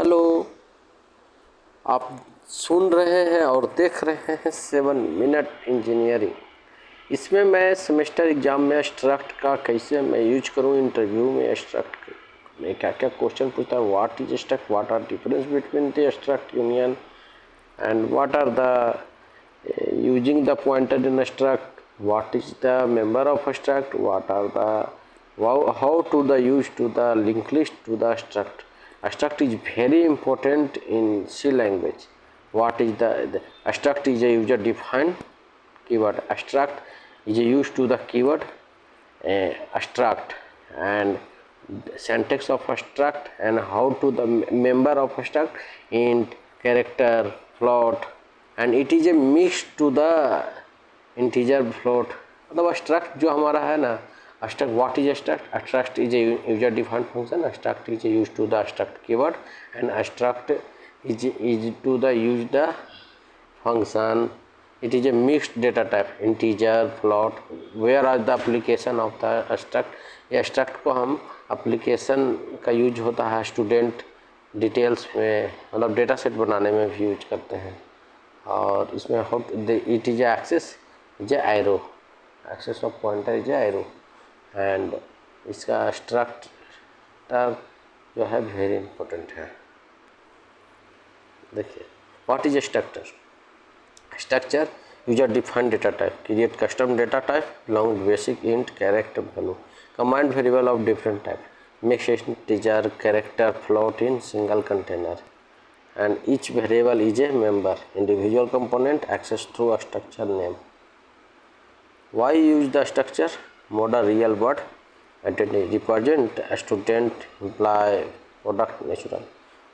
Hello. आप सुन रहे हैं और देख रहे हैं 7 मिनट इंजीनियरिंग। इसमें मैं सेमेस्टर एग्ज़ाम में एब्स्ट्रैक्ट का कैसे मैं यूज करूं, इंटरव्यू में एब्स्ट्रैक्ट में क्या क्या क्वेश्चन पूछता है, what is abstract, what are difference between the abstract union and what are the using the pointer in abstract, what is the member of abstract, what are the how to the use to the linked list to the abstract. Abstract is very important in C language. What is the abstract is a user defined keyword. Abstract is a used to the keyword abstract and syntax of abstract and how to the member of abstract int character float and it is a mix to the integer float. मतलब abstract जो हमारा है ना, abstract what is abstract? Abstract is a user defined function. Abstract is used to the abstract keyword and abstract is to the use the function. It is a mixed data type integer float. Where are the application of the abstract? ये abstract को हम application का use होता है student details में, मतलब data set बनाने में भी यूज करते हैं। और इसमें it is access is arrow, access of pointer is arrow and इसका स्ट्रक्चर जो है वेरी इंपॉर्टेंट है। देखिए what is structure? Structure user defined data type, create custom data type belong basic int character value, command variable of different type, mix integer character float in single container and each variable is a member, individual component access through a structure name. Why use the structure? Model real word identity, represent a student, employee, product, natural,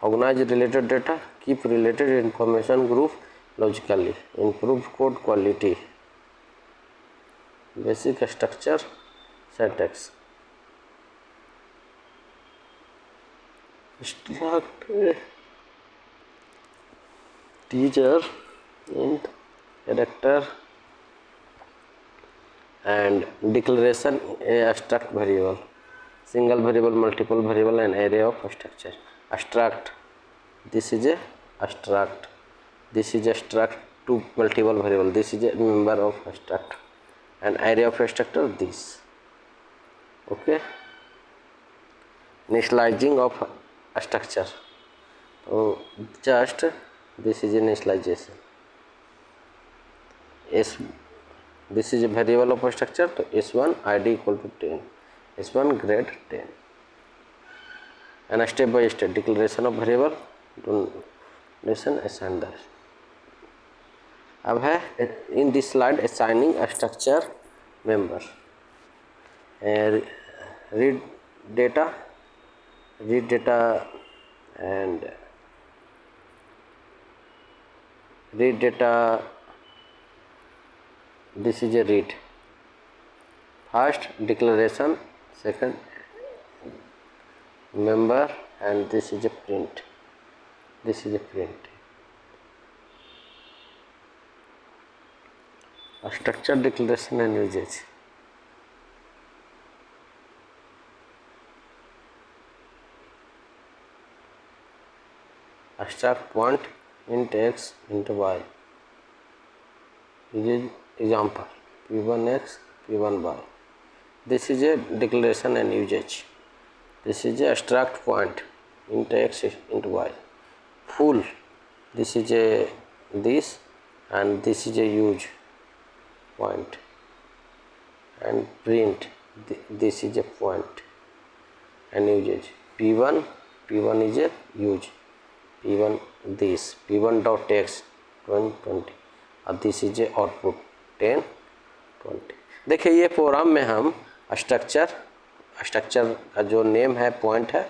organize related data, keep related information group logically, improve code quality, basic structure syntax. Struct teacher int character and declaration a abstract variable, single variable, multiple variable and array of structure. Abstract, this is a abstract, this is abstract to multiple variable, this is a member of abstract and array of structure this. Okay, initializing of structure, so just this is initialization. This is a variable of structure, तो s1 id equal to 10, s1 grade 10 and step by step declaration of variable donation assign that. अब है in this slide assigning a structure member, read data and read data. This is a read, first declaration, second member and this is a print, this is a print. A structure declaration and usage. Abstract point int x into y. This is example p1x p1y. This is a declaration and usage. This is a abstract point int x into y. Full, this is a this and this is a use point and print, this is a point and usage. p1 is a use, p1 this p1 dot x 20 और this is output 10 20। देखिए ये programme में हम structure का जो name है point है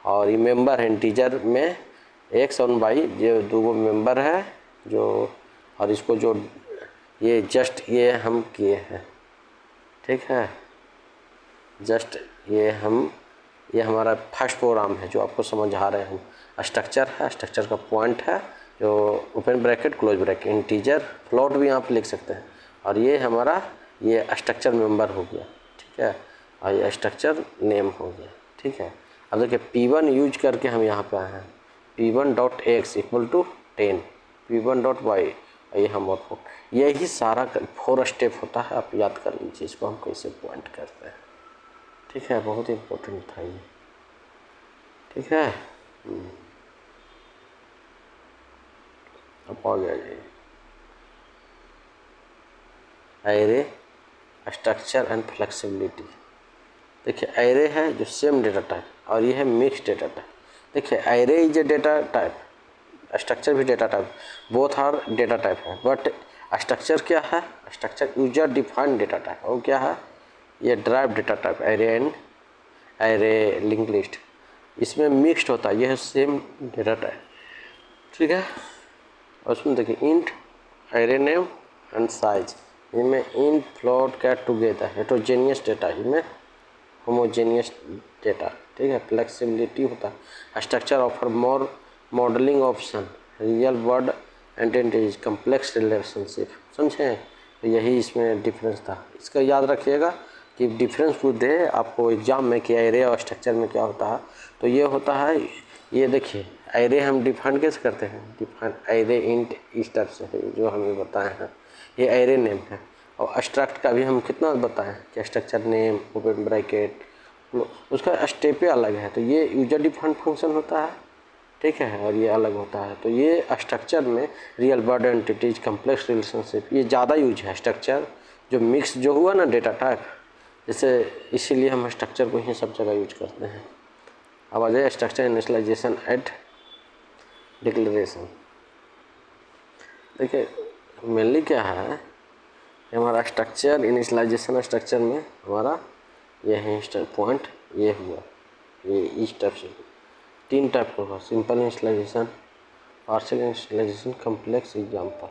और ये मेंबर है इंटीजर में एक्स और वाई, ये दो मेंबर है जो, और इसको जो ये जस्ट ये हम किए हैं, ठीक है, जस्ट ये हमारा फर्स्ट प्रोग्राम है जो आपको समझा रहे हैं हम। स्ट्रक्चर है, स्ट्रक्चर का पॉइंट है जो open bracket close bracket, integer float भी आप लिख सकते हैं और ये हमारा ये स्ट्रक्चर मेंबर हो गया, ठीक है, और ये स्ट्रक्चर नेम हो गया, ठीक है। अब देखिए P1 यूज करके हम यहाँ पे आए हैं, p1.x इक्वल टू 10, p1.y, यहाँ मोड, यही सारा 4 स्टेप होता है। आप याद कर लीजिए इसको हम कैसे पॉइंट करते हैं। ठीक है, बहुत इम्पोर्टेंट था ये। ठीक है, अब आ गया ये एरे स्ट्रक्चर एंड फ्लेक्सिबिलिटी। देखिए एरे है जो सेम डेटा टाइप और ये है मिक्स डेटा टाइप। देखिए array is a data type, structure भी data type, both are data type है। बट स्ट्रक्चर क्या है? Structure user defined data type, और क्या है? ये drive data type, array and array link list. इसमें मिक्स्ड होता है, यह है सेम डेटा टाइप। ठीक है, और उसमें देखिए int, array name and size, इनमें int float cat together, heterogeneous data, इनमें होमोजेनियस डेटा। ठीक है, फ्लेक्सिबिलिटी होता है, structure offer more modelling option, real word entities, complex relationship. समझे? तो यही इसमें डिफरेंस था। इसका याद रखिएगा कि डिफरेंस पूछ दे आपको एग्जाम में कि एरे और स्ट्रक्चर में क्या होता है। तो ये होता है, ये देखिए एरे हम डिफाइन कैसे करते हैं, डिफाइन एरे इंट इस टाइप से है जो हमें बताए हैं, ये एरे नेम है। और स्ट्रक्ट का भी हम कितना बताएं कि स्ट्रक्चर नेम ओपन ब्रैकेट, उसका स्टेपे अलग है। तो ये यूजर डिफाइंड फंक्शन होता है। ठीक है, और ये अलग होता है। तो ये स्ट्रक्चर में real word entities, complex relationship, ये ज़्यादा यूज है। स्ट्रक्चर जो मिक्स जो हुआ ना डेटा टाइप, जैसे इसीलिए हम स्ट्रक्चर को ही सब जगह यूज करते हैं। अब आ जाए स्ट्रक्चर इनिशियलाइजेशन एट डिक्लेरेशन। देखिए मेनली क्या है, हमारा स्ट्रक्चर इनिशियलाइजेशन स्ट्रक्चर में हमारा ये है पॉइंट, ये हुआ, ये इस टाइप से 3 टाइप का होगा, simple initialisation, partial initialisation, complex example.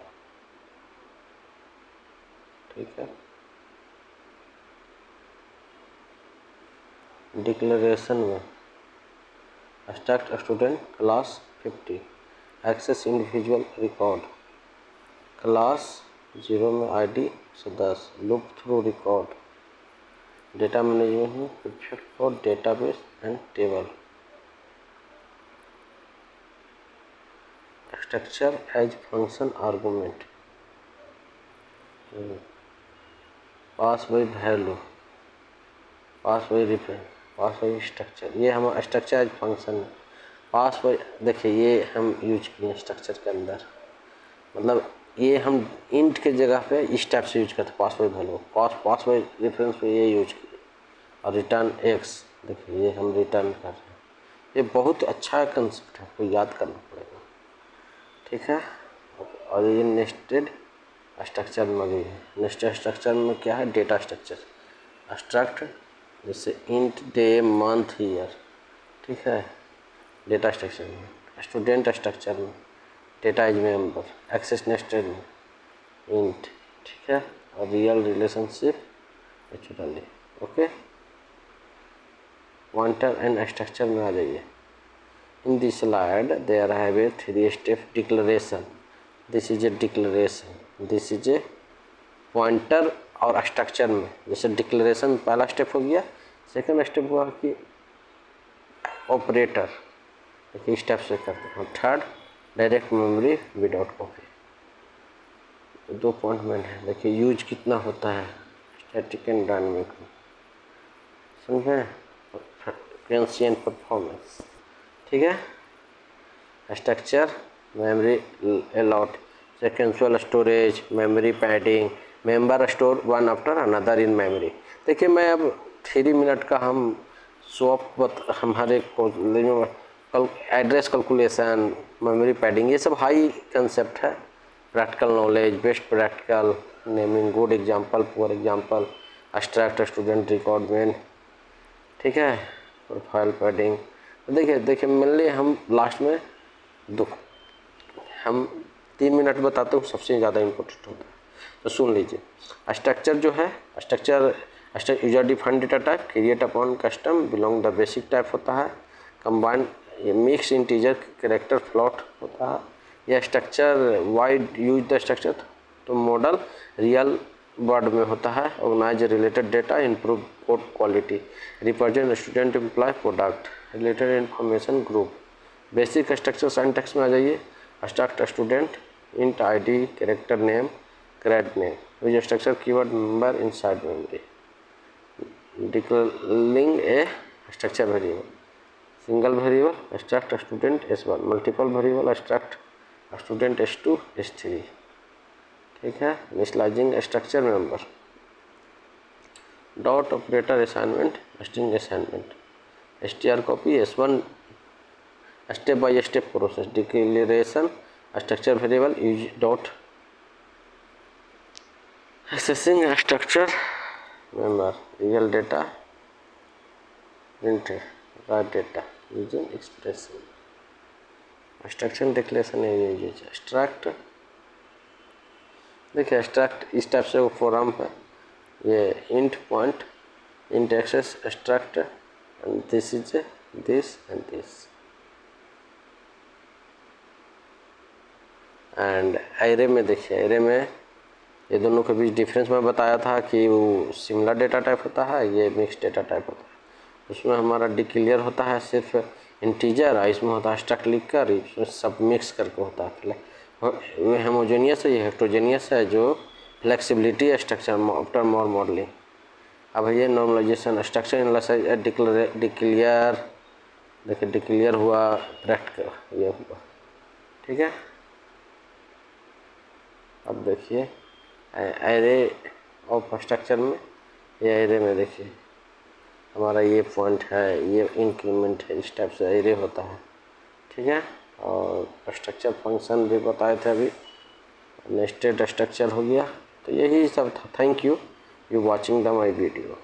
ठीक है, डिक्लेरेशन में struct student class 50, access individual record, class 0 में ID 10, loop through record, data management में perfect for database and table, structure as function argument, pass by value, pass by reference, pass by structure. ये हम structure as function है। पास by, देखिए ये हम use किए structure के अंदर, मतलब ये हम इंट के जगह पे इस टाइप से यूज करते, pass by value, pass by reference पे ये यूज किए, और रिटर्न एक्स, देखिए ये हम रिटर्न कर रहे हैं। ये बहुत अच्छा कंसेप्ट है, आपको याद करना पड़ेगा। ठीक है, और ये नेस्टेड स्ट्रक्चर में भी है। नेस्टेड स्ट्रक्चर में क्या है, डेटा स्ट्रक्चर, स्ट्रक्ट जैसे इंट डे मंथ ईयर। ठीक है, डेटा स्ट्रक्चर में, स्टूडेंट स्ट्रक्चर में data is member, access nested में इंट। ठीक है, और real relationship naturally. Okay, pointer and structure में आ जाइए। In this slide there have a 3 step declaration, this is a declaration, this is a pointer. और structure में जैसे डिक्लेरेशन पहला स्टेप हो गया, सेकंड स्टेप हुआ कि ऑपरेटर, देखिए स्टेप से करते हैं। Third direct memory without copy. 2 point में है, देखिए यूज कितना होता है स्टैटिक एंड डायनामिक, समझे, फ्रीक्वेंसी एंड परफॉर्मेंस। ठीक है, structure memory allot, sequential storage, memory padding, member store one after another in memory. देखिए मैं अब 3 मिनट का हम स्वप हमारे कॉलेज में कल एड्रेस कैलकुलेशन, मेमोरी पैडिंग, ये सब हाई कंसेप्ट है। Practical knowledge, best practical, naming good example, poor example, struct student record main. ठीक है, प्रोफाइल पैडिंग। देखिए मेनली हम लास्ट में हम 3 मिनट बताते हूँ, सबसे ज़्यादा इम्पोर्टेंट होता है, तो सुन लीजिए। स्ट्रक्चर जो है, structure user defined data type, create upon custom, belong the basic type होता है, combined mix integer character float होता है। यह structure wide use the structure to model real world में होता है, organize related data, improve code quality, represent student employ product, related information group, basic structure syntax में आ जाइए। Struct student, int ID, character name, grade name, which structure keyword member inside memory, declaring a structure variable, single variable struct student S1, multiple variable struct student S2 S3। ठीक है, initializing structure member, dot operator assignment, string assignment, str copy S1, step by step process, declaration structure variable, use dot accessing structure member, real data, print write data using expression, structure declaration use struct. देखिए struct इस type से वो form है, ये int point, int access struct, and this is this and this, and array में देखिए, array में ये दोनों के बीच डिफरेंस मैं बताया था कि वो सिमिलर डेटा टाइप होता है, ये मिक्स डेटा टाइप होता है। उसमें हमारा डिक्लेयर होता है सिर्फ इंटीजर, और इसमें होता है स्ट्रक्ट लिख कर, इसमें सब मिक्स करके होता है। ये होमोजेनियस है, ये हेट्रोजेनियस है, जो फ्लेक्सिबिलिटी स्ट्रक्चर आफ्टर मोर मॉडलिंग। अब ये नॉर्मलाइजेशन स्ट्रक्चर एनालिसिस डिक्लेयर, देखिए डिक्लेयर हुआ, ब्रैकेट ये हुआ। ठीक है, अब देखिए एरे ऑफ स्ट्रक्चर में, ये एरे में देखिए हमारा ये पॉइंट है, ये इंक्रीमेंट है, इस टाइप से एरे होता है। ठीक है, और स्ट्रक्चर फंक्शन भी बताए थे अभी, नेस्टेड स्ट्रक्चर हो गया। तो यही सब था। Thank you watching the my video.